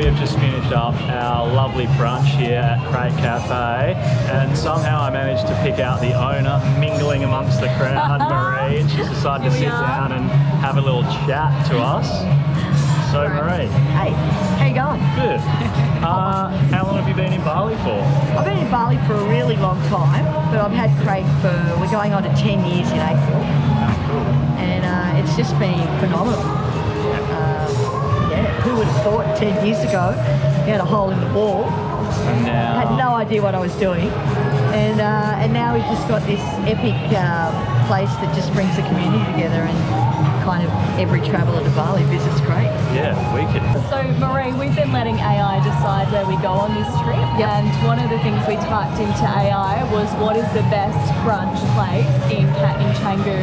have just finished up our lovely brunch here at CRATE CAFÈ, and somehow I managed to pick out the owner mingling amongst the crowd, Maree, and she's decided to sit down and have a little chat to us. So Maree. Hey, how you going? Good. How long have you been in Bali for? I've been in Bali for a really long time, but I've had CRATE we're going on to 10 years in April. Cool. And it's just been phenomenal. Who would have thought 10 years ago we had a hole in the wall? And now... Had no idea what I was doing. And now we've just got this epic place that just brings the community together, and kind of every traveller to Bali visits CRATE. Yeah, wicked. So Maree, we've been letting AI decide where we go on this trip, and one of the things we typed into AI was what is the best brunch place in Canggu,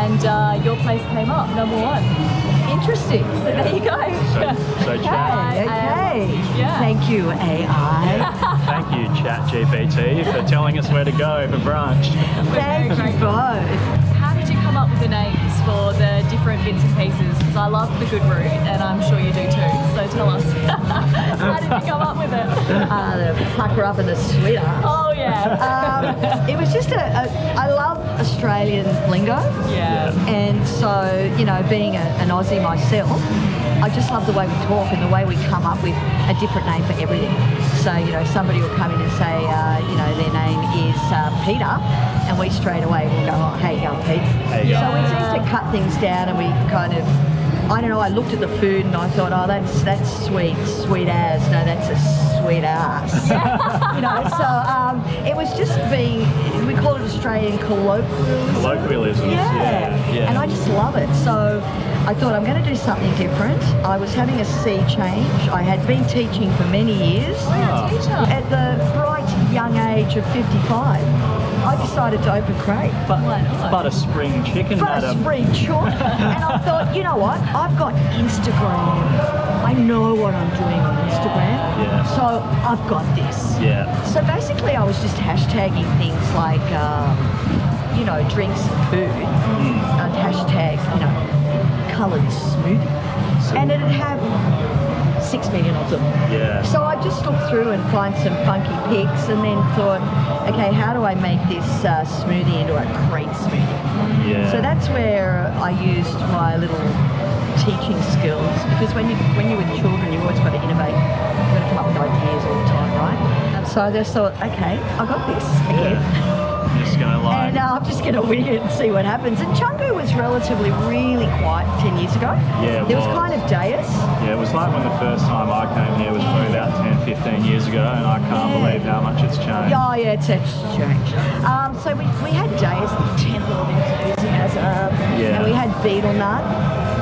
and your place came up, number 1. Interesting. So there you go. So Chat. Okay. Yeah. Thank you, AI. Thank you, Chat GPT, for telling us where to go for brunch. Thank you both. How did you come up with the names for the different bits and pieces? Because I love the good route, and I'm sure you do too. So tell us, how did you come up with it? The pucker up and the sweeter. Oh yeah. It was just I love Australian lingo. Yeah. And so, you know, being an Aussie myself, I just love the way we talk and the way we come up with a different name for everything. So, you know, somebody will come in and say, you know, their name is Peter, and we straight away will go, oh, how you going, Pete? So we seem to cut things down, and we kind of, I don't know, I looked at the food and I thought, oh, that's sweet as. No, that's a sweet ass. You know, so it was just being, we call it Australian colloquialism. Colloquialisms, yeah. And I just love it. So I thought, I'm going to do something different. I was having a sea change. I had been teaching for many years. At the bright young age of 55, I decided to open CRATE. But a spring chicken, madam. Spring chicken. And I thought, you know what? I've got Instagram. I know what I'm doing on Instagram. Yeah. So I've got this. Yeah. So basically I was just hashtagging things like, you know, drinks and food. I'd hashtag, you know, coloured smoothie. And it'd have 6 million of them. Yeah. So I just looked through and find some funky pics, and then thought, okay, how do I make this smoothie into a CRATE smoothie? Yeah. So that's where I used my little teaching skills, because when you're with children, you've always got to innovate. You've got to come up with ideas all the time, right? So I just thought, okay, I got this again. Yeah. Just gonna And I'm just going to wing it and see what happens. And Canggu was relatively really quiet 10 years ago. Yeah, it was kind of deus. Yeah, it was like when the first time I came here was probably about 10, 15 years ago, and I can't believe how much it's changed. Oh yeah, it's changed. So we had deus, the temple of enthusiasm, and we had betel nut,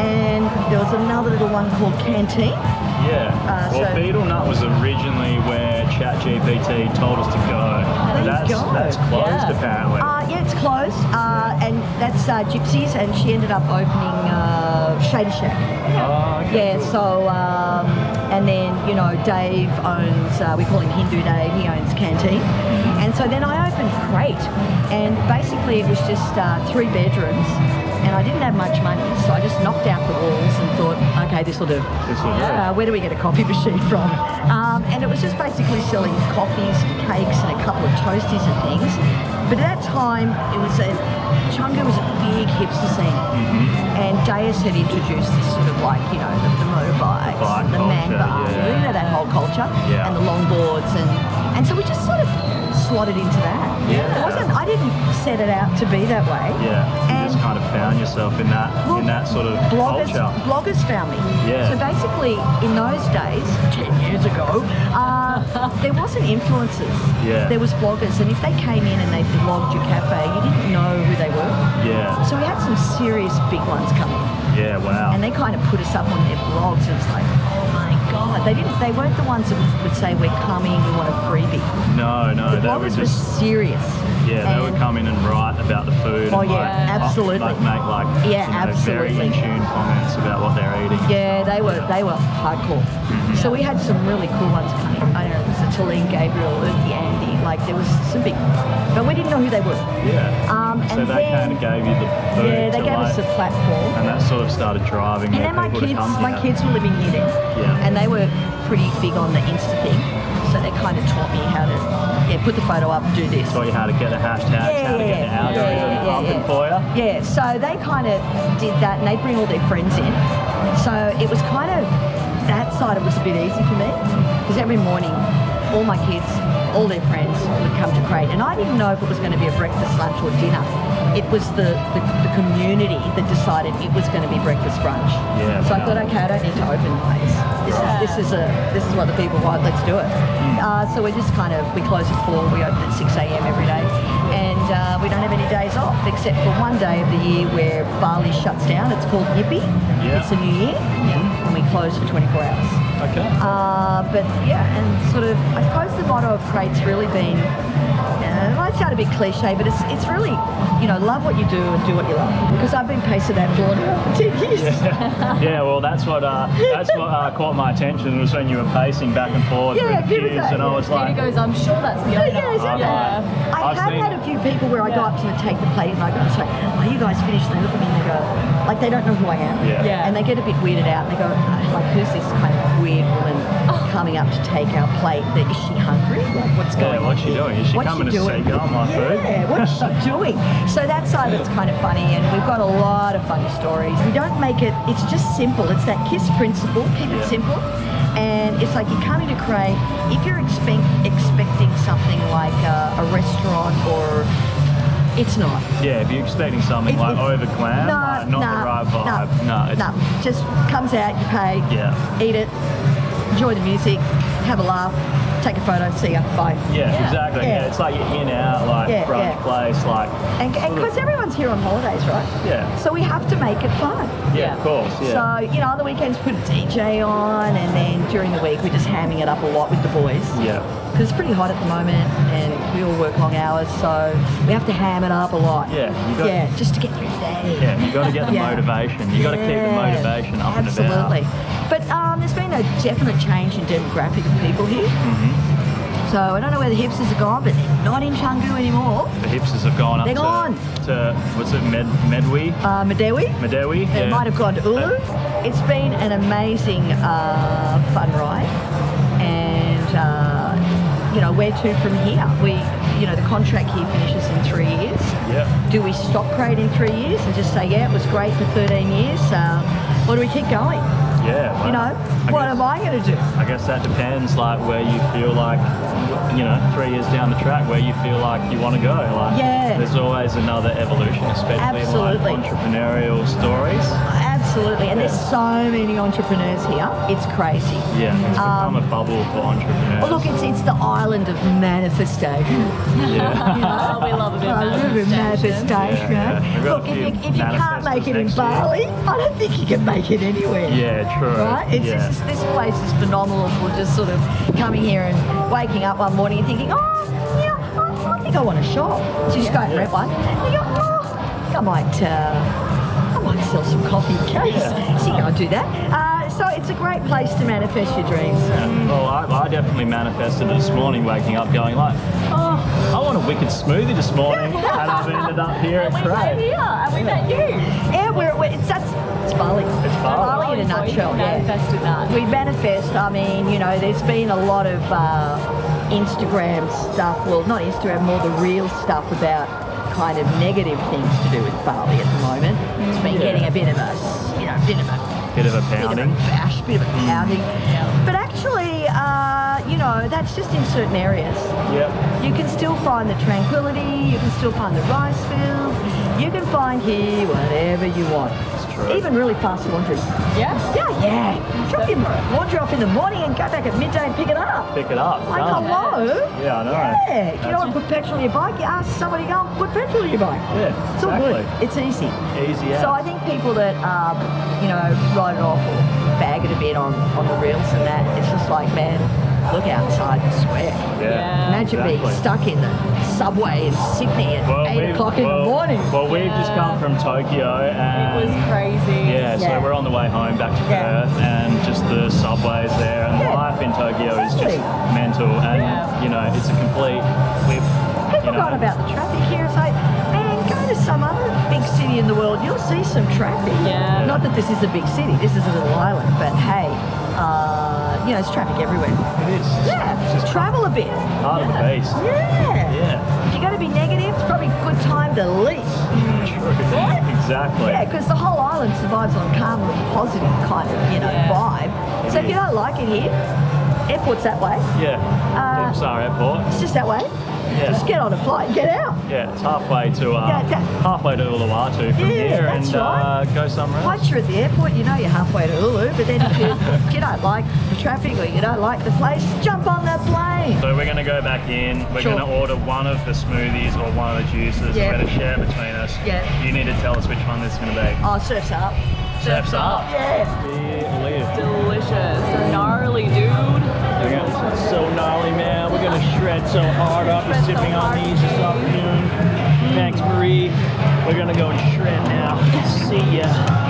and there was another little one called canteen. Yeah. Well, betel nut was originally where Chat GPT told us to go. That's closed apparently. Yeah, it's closed, and that's Gypsy's, and she ended up opening Shady Shack. Oh, okay. Yeah, so, and then, you know, Dave owns, we call him Hindu Dave, he owns Canteen. And so then I opened CRATE, and basically it was just 3 bedrooms, and I didn't have much money, so I just knocked out the walls and thought, okay, this will do. Where do we get a coffee machine from? And it was just basically selling coffees and cakes and a couple of toasties and things. But at that time, Canggu was a big hipster scene. And Deus had introduced this sort of like, you know, the motorbikes, the man bar, you know, that whole culture, and the longboards. And so we just sort of slotted into that. I didn't set it out to be that way. Yeah. You just kind of found yourself in that sort of culture. Bloggers found me. Yeah. So basically, in those days, 10 years ago, there wasn't influencers. Yeah. There was bloggers, and if they came in and they blogged your cafe, you didn't know who they were. Yeah. So we had some serious big ones coming. Yeah, wow. And they kind of put us up on their blogs, and it's like, oh my God. They weren't the ones that would say, we're coming, we want a freebie. No, The bloggers were serious. Yeah, they would come in and write about the food. Oh, and absolutely. Like make very in tune comments about what they're eating. Yeah, they were hardcore. So we had some really cool ones coming. I don't know, it was the Talene Gabriel, the Andy, like there was some big, but we didn't know who they were. Yeah. So they kind of gave you the food. Yeah, they gave us a platform. And that sort of started driving and then my kids were living here then. And they were pretty big on the Insta thing, so they kind of taught me how to put the photo up, do this. Taught you how to get the hashtags, how to get the algorithm pumping for you. Yeah, so they kind of did that, and they bring all their friends in. So it was kind of, that side, it was a bit easy for me, because every morning, all my kids, all their friends would come to CRATE, and I didn't know if it was going to be a breakfast, lunch or dinner. It was the community that decided it was going to be breakfast, brunch. Yeah, so I thought, okay, I don't need to open the place. This is what the people want. Let's do it. So we just we close at 4. We open at 6 a.m. every day, and we don't have any days off except for one day of the year where Bali shuts down. It's called Yippee. Yeah. It's a new year, and we close for 24 hours. Okay. But yeah, and sort of, I suppose the motto of CRATE's really been, it might sound a bit cliche, but it's really, love what you do and do what you love. Because I've been pacing that floor for 10 years. Yeah, well, that's what caught my attention was when you were pacing back and forth through the queues, and I was like, Peter goes, I'm sure that's the owner. I have had a few people where I go up to them, take the plate, and I go, say, are you guys finished? And they look at me and they go, like they don't know who I am. Yeah. And they get a bit weirded out, and they go, like, who's this kind of weird woman coming up to take our plate? Is she hungry? Like, what's going on? What's she doing? Is she coming to seek out my food? Yeah, what's she doing? So that side of it's kind of funny, and we've got a lot of funny stories. We don't make it, it's just simple. It's that KISS principle, keep it simple. And it's like you're coming to CRATE, if you're expecting something like a restaurant or, it's not. Yeah, if you're expecting something like over glam, not the right vibe. No, just comes out, you pay, eat it, enjoy the music, have a laugh, take a photo, see ya, bye. Yeah, exactly. Yeah, it's like you're in out, like brunch place, like. And because everyone's here on holidays, right? Yeah. So we have to make it fun. Yeah, of course. Yeah. So on the weekends put a DJ on, and then during the week we're just hamming it up a lot with the boys. Yeah. Because it's pretty hot at the moment, and we all work long hours, so we have to ham it up a lot. Yeah. Just to get through the day. Yeah, you got to get the motivation. You got to keep the motivation up and about. Absolutely. But there's been a definite change in demographic of people here. So I don't know where the hipsters have gone, but they're not in Canggu anymore. The hipsters have gone up to what's it, Medwi? Medewi. Medewi. They might have gone to Ulu. It's been an amazing fun ride, and where to from here? The contract here finishes in 3 years. Yeah. Do we stop CRATE in 3 years and just say, it was great for 13 years, or do we keep going? Yeah. What am I going to do? I guess that depends, like, where you feel like, 3 years down the track, where you feel like you want to go. Like, there's always another evolution, especially in like entrepreneurial stories. Absolutely, and there's so many entrepreneurs here. It's crazy. Yeah, it's become a bubble for entrepreneurs. Well, look, it's the island of manifestation. Yeah. We love a bit of manifestation. Yeah. Look, if you can't make it in Bali, I don't think you can make it anywhere. Yeah, true. Right? It's just, this place is phenomenal for just sort of coming here and waking up one morning and thinking, I think I want a shop. So you just go and rent one. And you go, I might sell some coffee and cakes. So you go and do that. So it's a great place to manifest your dreams. Yeah. Well, I definitely manifested it this morning, waking up going like, I want a wicked smoothie this morning, and I've ended up here at CRATE. And we met you. Yeah, it's Bali. It's Bali. Bali in a nutshell. Manifested that. We manifest. I mean, there's been a lot of Instagram stuff. Well, not Instagram, more the real stuff about kind of negative things to do with Bali at the moment. It's been getting a bit of a pounding. Bit of a pounding. But actually, that's just in certain areas. Yeah. You can still find the tranquility, you can still find the rice fields, you can find here whatever you want. It's true. Even really fast laundry. Yeah? Yeah. Drop your laundry off in the morning and go back at midday and pick it up. Pick it up. Like, hello? Yeah, I know. Yeah. If you don't want to put petrol in your bike, you ask somebody to go and put petrol in your bike. Yeah, It's all good. It's easy. Easy out. So I think people that, write it off or bag it a bit on the reels and that, it's just like, man, look outside and swear. Yeah. Imagine being stuck in the subway in Sydney at 8 o'clock in the morning. Well, we've just come from Tokyo, and it was crazy. Yeah, so we're on the way home back to Perth, and just the subways there, and life in Tokyo is just mental, and it's a complete flip. People forgot about the traffic here. It's like, man, go to some other big city in the world, you'll see some traffic. Yeah. Not that this is a big city, this is a little island, but hey, you know, there's traffic everywhere. It is. Yeah, It's just travel a bit. part of the base. Yeah. Yeah. If you're going to be negative, it's probably a good time to leave. True. Exactly. Yeah, because the whole island survives on calm and positive kind of, you know, Yeah. vibe. So if you don't like it here, airport's that way. Yeah. Dimsar Airport. It's just that way. Yeah. Just get on a flight and get out. Yeah, it's halfway to that- halfway to Uluwatu from Yeah, here, that's and right. go somewhere else. Once you're at the airport, you know you're halfway to Ulu, but then if you don't like the traffic or you don't like the place, jump on the plane. So we're going to go back in. We're Sure. going to order one of the smoothies or one of the juices. Yeah. We're going to share between us. Yeah. You need to tell us which one this is going to be. Oh, surf's up. Surf's up. Yeah. Delicious. So gnarly, dude. So gnarly, man. We're going to shred so hard. I'll be Shred so sipping on hard. these this afternoon. Thanks, Maree. We're going to go and shred now. See ya.